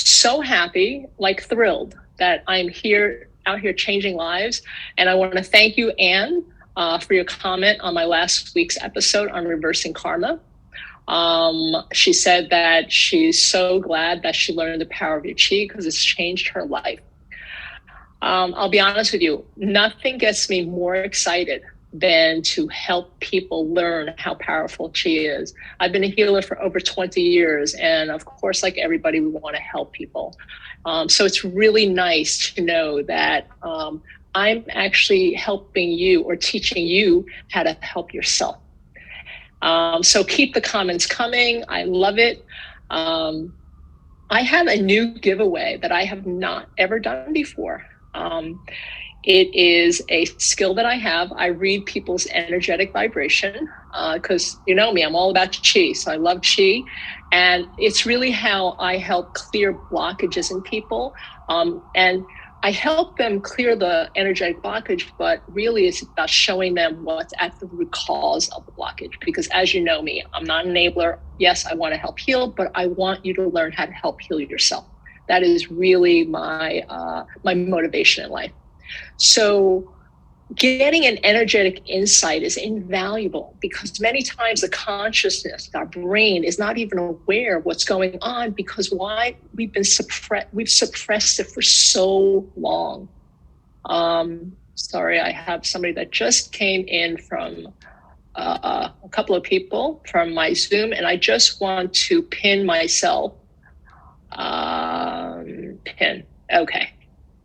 so happy, like thrilled that I'm here out here changing lives. And I want to thank you, Anne, for your comment on my last week's episode on reversing karma. She said that she's so glad that she learned the power of your qi because it's changed her life. I'll be honest with you, nothing gets me more excited than to help people learn how powerful qi is. I've been a healer for over 20 years, and of course, like everybody, we want to help people. So it's really nice to know that I'm actually helping you or teaching you how to help yourself. So keep the comments coming. I love it. I have a new giveaway that I have not ever done before. It is a skill that I have. I read people's energetic vibration because you know me, I'm all about qi. So I love qi. And it's really how I help clear blockages in people. And I help them clear the energetic blockage, but really it's about showing them what's at the root cause of the blockage. Because as you know me, I'm not an enabler. Yes, I want to help heal, but I want you to learn how to help heal yourself. That is really my motivation in life. So getting an energetic insight is invaluable because many times the consciousness, our brain is not even aware of what's going on because why? We've suppressed it for so long. Sorry, I have somebody that just came in from a couple of people from my Zoom, and I just want to pin myself. Pin. Okay.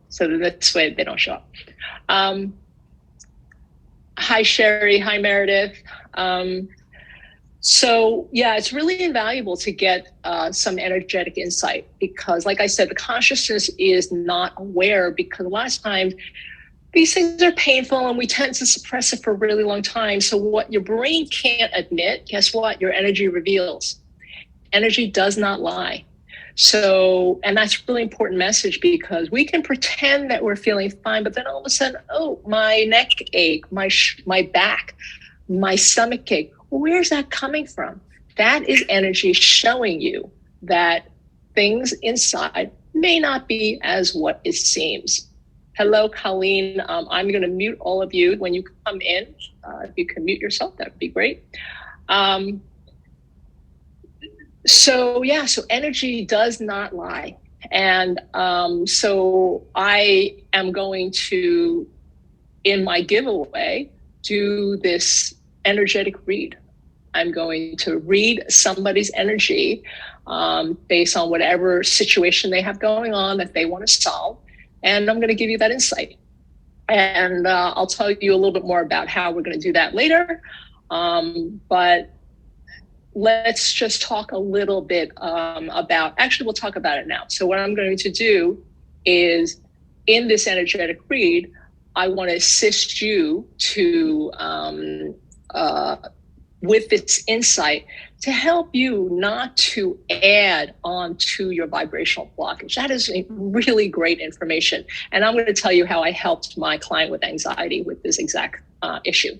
So this way they don't show up. Hi, Sherry. Hi, Meredith. So yeah, it's really invaluable to get some energetic insight because like I said, the consciousness is not aware because a lot of times these things are painful and we tend to suppress it for a really long time. So what your brain can't admit, guess what? Your energy reveals. Energy does not lie. So, and that's a really important message because we can pretend that we're feeling fine, but then all of a sudden, oh, my neck ache, my back, my stomach ache. Where's that coming from? That is energy showing you that things inside may not be as what it seems. Hello, Colleen. I'm going to mute all of you when you come in. If you can mute yourself, that would be great. So energy does not lie. And so I am going to, in my giveaway, do this energetic read. I'm going to read somebody's energy based on whatever situation they have going on that they want to solve. And I'm going to give you that insight. And I'll tell you a little bit more about how we're going to do that later. But let's just talk a little bit about, actually, we'll talk about it now. So what I'm going to do is in this energetic read, I want to assist you to, with this insight to help you not to add on to your vibrational blockage. That is really great information. And I'm going to tell you how I helped my client with anxiety with this exact issue.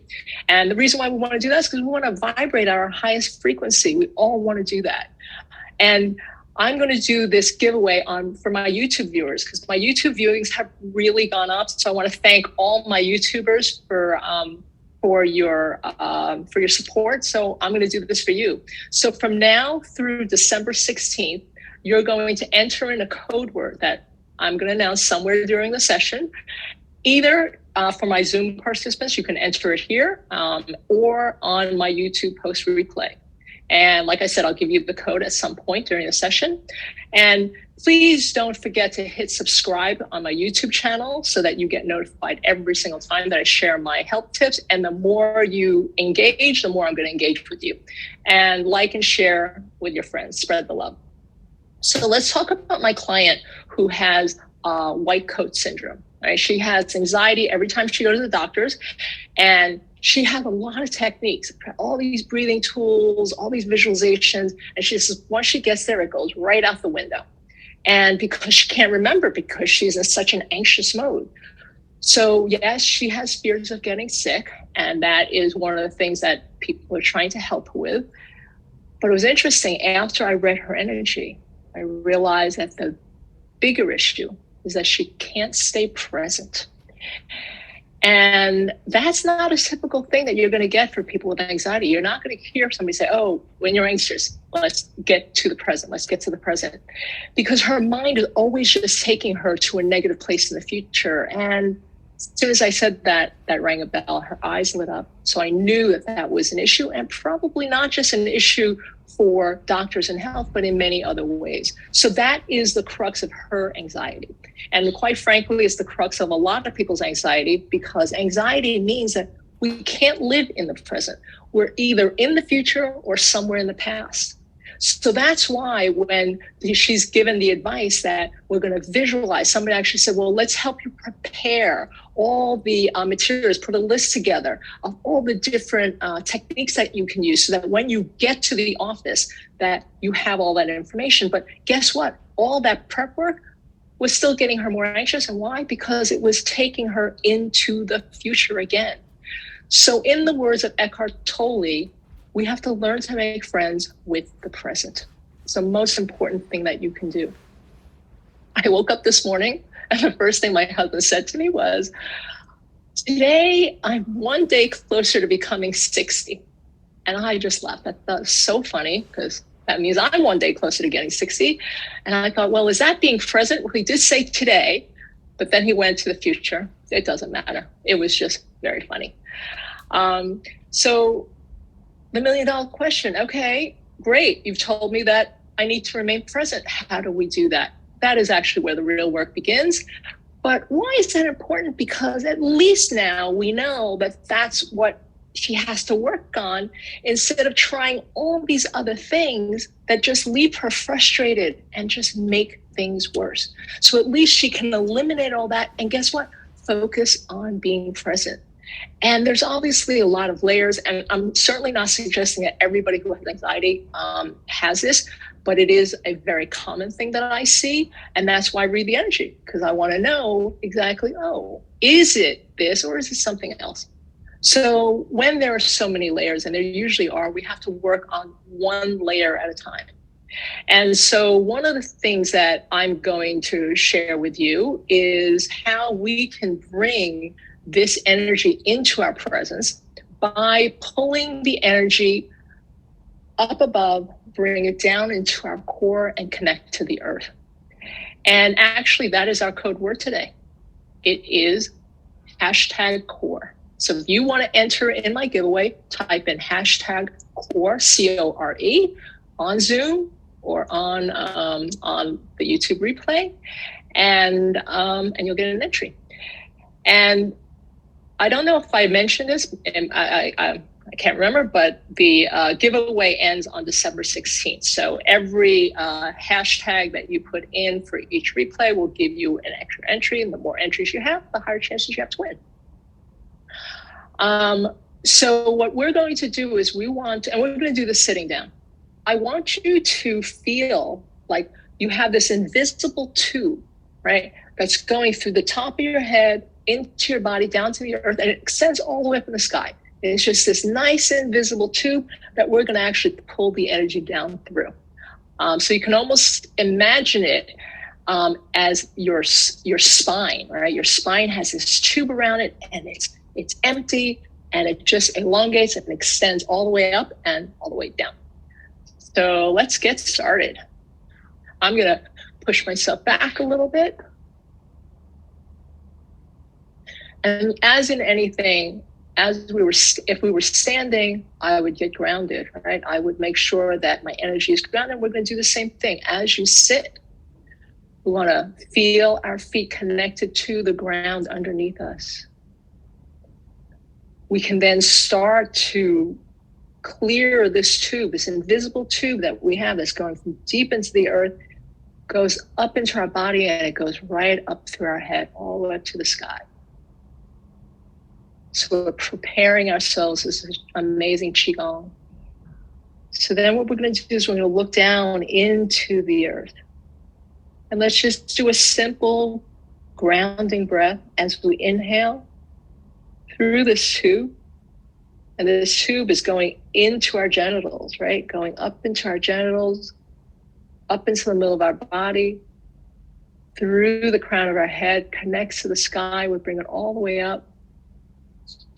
And the reason why we want to do that is because we want to vibrate at our highest frequency. We all want to do that. And I'm going to do this giveaway for my YouTube viewers because my YouTube viewings have really gone up. So I want to thank all my YouTubers for your support. So I'm going to do this for you. So from now through December 16th, you're going to enter in a code word that I'm going to announce somewhere during the session. Either for my Zoom participants, you can enter it here or on my YouTube post replay. And like I said, I'll give you the code at some point during the session. And please don't forget to hit subscribe on my YouTube channel so that you get notified every single time that I share my health tips. And the more you engage, the more I'm going to engage with you. And like and share with your friends, spread the love. So let's talk about my client who has white coat syndrome. Right? She has anxiety every time she goes to the doctors, and she has a lot of techniques, all these breathing tools, all these visualizations. And she says, once she gets there, it goes right out the window. And because she can't remember, because she's in such an anxious mode. So yes, she has fears of getting sick. And that is one of the things that people are trying to help her with. But it was interesting, after I read her energy, I realized that the bigger issue is that she can't stay present. And that's not a typical thing that you're going to get for people with anxiety. You're not going to hear somebody say, oh, when you're anxious, let's get to the present. Let's get to the present. Because her mind is always just taking her to a negative place in the future. And as soon as I said that, that rang a bell. Her eyes lit up. So I knew that that was an issue, and probably not just an issue for doctors in health, but in many other ways. So that is the crux of her anxiety. And quite frankly, it's the crux of a lot of people's anxiety, because anxiety means that we can't live in the present. We're either in the future or somewhere in the past. So that's why when she's given the advice that we're going to visualize, somebody actually said, well, let's help you prepare all the materials, put a list together of all the different techniques that you can use so that when you get to the office, that you have all that information. But guess what? All that prep work was still getting her more anxious. And why? Because it was taking her into the future again. So in the words of Eckhart Tolle, we have to learn to make friends with the present. It's the most important thing that you can do. I woke up this morning and the first thing my husband said to me was, today I'm one day closer to becoming 60. And I just laughed. That was so funny, because that means I'm one day closer to getting 60. And I thought, well, is that being present? Well, he did say today, but then he went to the future. It doesn't matter. It was just very funny. So the $1 million question, okay, great. You've told me that I need to remain present. How do we do that? That is actually where the real work begins. But why is that important? Because at least now we know that that's what she has to work on, instead of trying all these other things that just leave her frustrated and just make things worse. So at least she can eliminate all that. And guess what? Focus on being present. And there's obviously a lot of layers, and I'm certainly not suggesting that everybody who has anxiety has this, but it is a very common thing that I see. And that's why I read the energy, because I want to know exactly, oh, is it this or is it something else? So when there are so many layers, and there usually are, we have to work on one layer at a time. And so one of the things that I'm going to share with you is how we can bring this energy into our presence by pulling the energy up above, bring it down into our core, and connect to the earth. And actually, that is our code word today. It is #core. So if you want to enter in my giveaway, type in #core, CORE, on Zoom or on the YouTube replay, and you'll get an entry. And I don't know if I mentioned this, and I can't remember, but the giveaway ends on December 16th. So every hashtag that you put in for each replay will give you an extra entry. And the more entries you have, the higher chances you have to win. So what we're going to do is we're going to do this sitting down. I want you to feel like you have this invisible tube, right? That's going through the top of your head, into your body, down to the earth, and it extends all the way up in the sky. And it's just this nice invisible tube that we're going to actually pull the energy down through. So you can almost imagine it as your spine, right? Your spine has this tube around it, and it's empty, and it just elongates and extends all the way up and all the way down. So let's get started. I'm going to push myself back a little bit. And as in anything, if we were standing, I would get grounded, right? I would make sure that my energy is grounded. We're going to do the same thing. As you sit, we want to feel our feet connected to the ground underneath us. We can then start to clear this tube, this invisible tube that we have that's going from deep into the earth, goes up into our body, and it goes right up through our head, all the way up to the sky. So we're preparing ourselves. This is amazing Qi Gong. So then what we're going to do is we're going to look down into the earth. And let's just do a simple grounding breath as we inhale through this tube. And this tube is going into our genitals, right? Going up into our genitals, up into the middle of our body, through the crown of our head, connects to the sky. We bring it all the way up.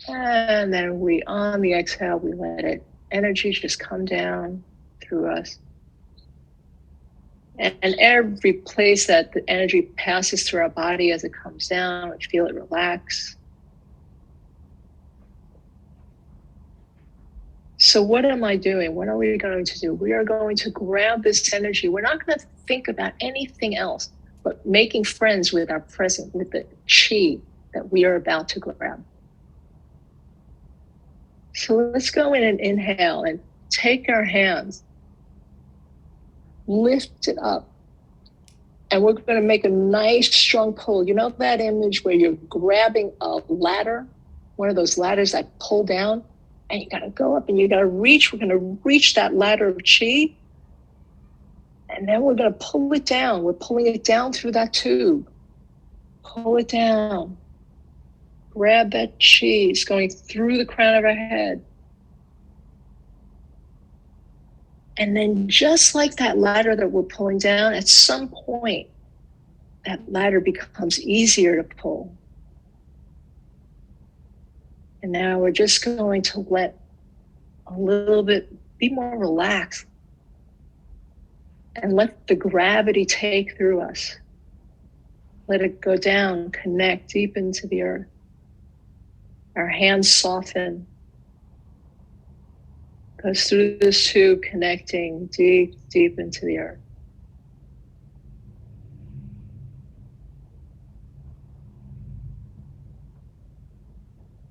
And then we, on the exhale, we let it, energy just come down through us. And every place that the energy passes through our body as it comes down, we feel it relax. So what am I doing? What are we going to do? We are going to grab this energy. We're not going to think about anything else, but making friends with our present, with the qi that we are about to grab. So let's go in and inhale and take our hands, lift it up, and we're going to make a nice strong pull. You know that image where you're grabbing a ladder, one of those ladders that pull down, and you got to go up and you got to reach. We're going to reach that ladder of qi, and then we're going to pull it down. We're pulling it down through that tube. Pull it down. Grab that qi. It's going through the crown of our head. And then just like that ladder that we're pulling down, at some point, that ladder becomes easier to pull. And now we're just going to let a little bit, be more relaxed, and let the gravity take through us. Let it go down, connect deep into the earth. Our hands soften. Goes through this tube, connecting deep, deep into the earth.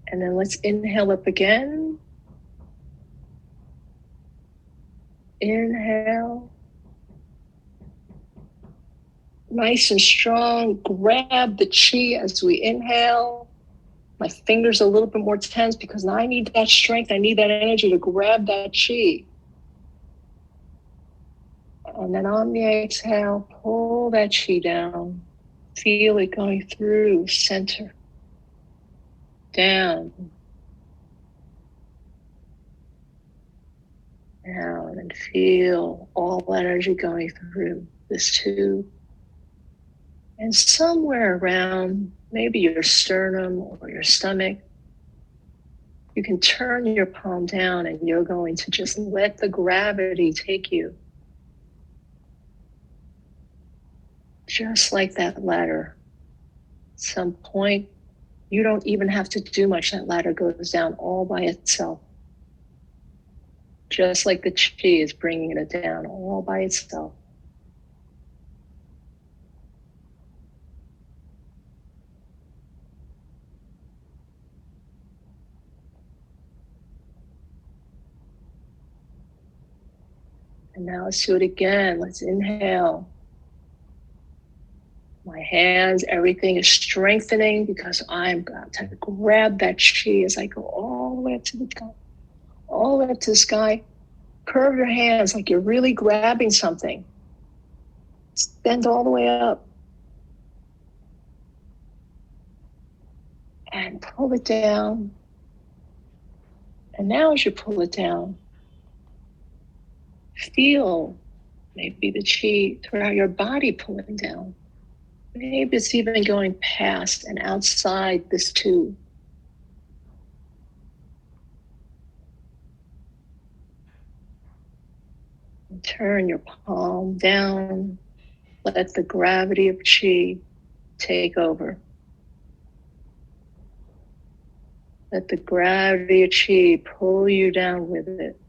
And then let's inhale up again. Inhale. Nice and strong. Grab the qi as we inhale. My fingers are a little bit more tense because now I need that strength. I need that energy to grab that qi. And then on the exhale, pull that qi down. Feel it going through center. Down. Down, and feel all energy going through this tube. And somewhere around maybe your sternum or your stomach, you can turn your palm down and you're going to just let the gravity take you. Just like that ladder. At some point, you don't even have to do much. That ladder goes down all by itself. Just like the qi is bringing it down all by itself. And now let's do it again. Let's inhale. My hands, everything is strengthening because I'm going to grab that qi as I go all the way up to the top, all the way up to the sky. Curve your hands like you're really grabbing something. Bend all the way up. And pull it down. And now as you pull it down, feel maybe the qi throughout your body pulling down. Maybe it's even going past and outside this tube. And turn your palm down. Let the gravity of qi take over. Let the gravity of qi pull you down with it.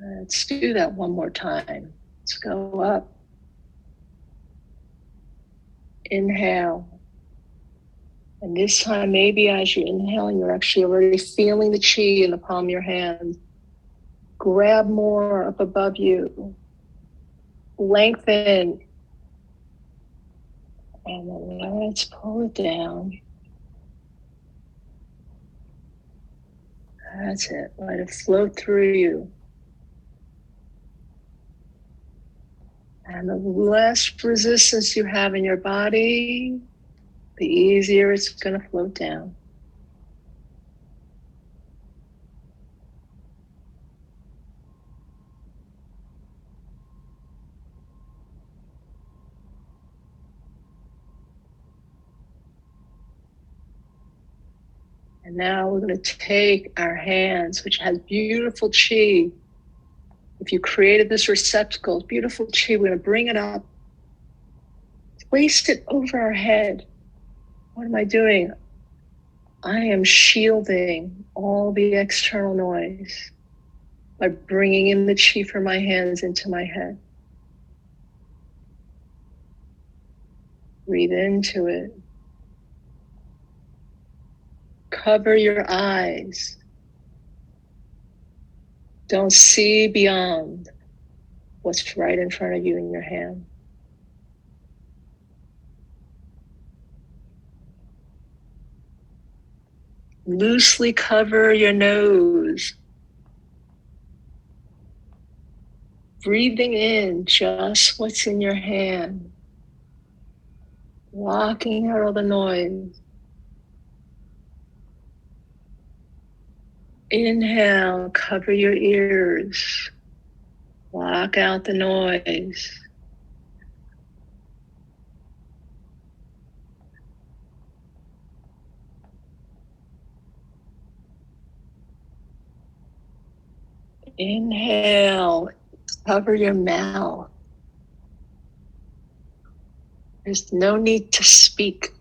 Let's do that one more time. Let's go up. Inhale. And this time, maybe as you're inhaling, you're actually already feeling the qi in the palm of your hand. Grab more up above you. Lengthen. And then let's pull it down. That's it. Let it flow through you. And the less resistance you have in your body, the easier it's going to float down. And now we're going to take our hands, which has beautiful qi. If you created this receptacle, beautiful qi, we're going to bring it up, place it over our head. What am I doing? I am shielding all the external noise by bringing in the qi from my hands into my head. Breathe into it. Cover your eyes. Don't see beyond what's right in front of you in your hand. Loosely cover your nose. Breathing in just what's in your hand. Blocking out all the noise. Inhale, cover your ears. Block out the noise. Inhale, cover your mouth. There's no need to speak.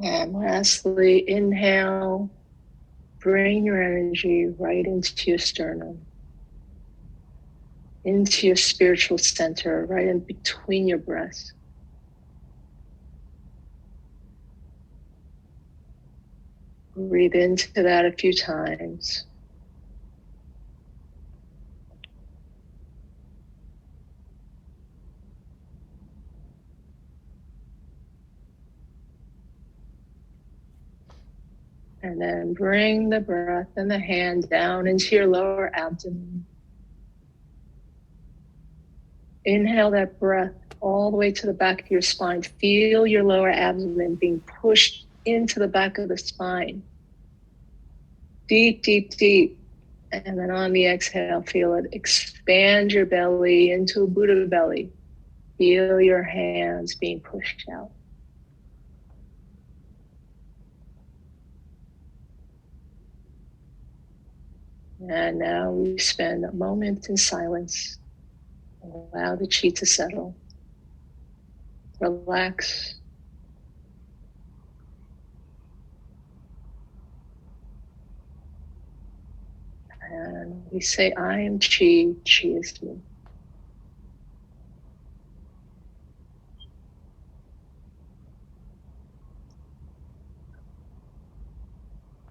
And lastly, inhale, bring your energy right into your sternum, into your spiritual center, right in between your breasts. Breathe into that a few times. And then bring the breath and the hand down into your lower abdomen. Inhale that breath all the way to the back of your spine. Feel your lower abdomen being pushed into the back of the spine. Deep, deep, deep. And then on the exhale, feel it expand your belly into a Buddha belly. Feel your hands being pushed out. And now we spend a moment in silence. Allow the qi to settle. Relax. And we say, I am qi, qi is me.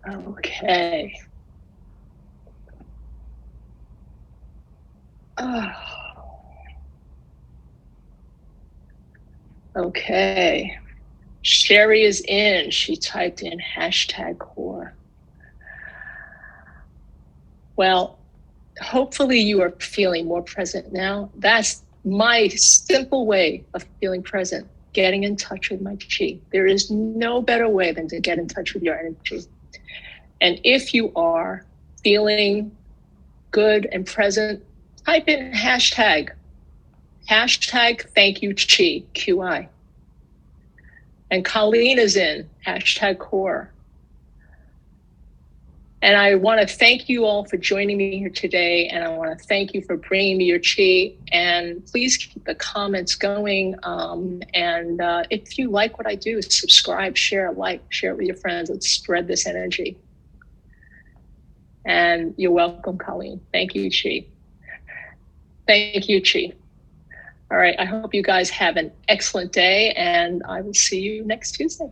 Okay. Oh. Okay. Sherry is in. She typed in #core. Well, hopefully you are feeling more present now. That's my simple way of feeling present, getting in touch with my qi. There is no better way than to get in touch with your energy. And if you are feeling good and present, type in #. Thank you qi, QI. And Colleen is in, #core. And I want to thank you all for joining me here today. And I want to thank you for bringing me your qi. And please keep the comments going. And if you like what I do, subscribe, share, share it with your friends. Let's spread this energy. And you're welcome, Colleen. Thank you, Qi. Thank you, Qi. All right, I hope you guys have an excellent day, and I will see you next Tuesday.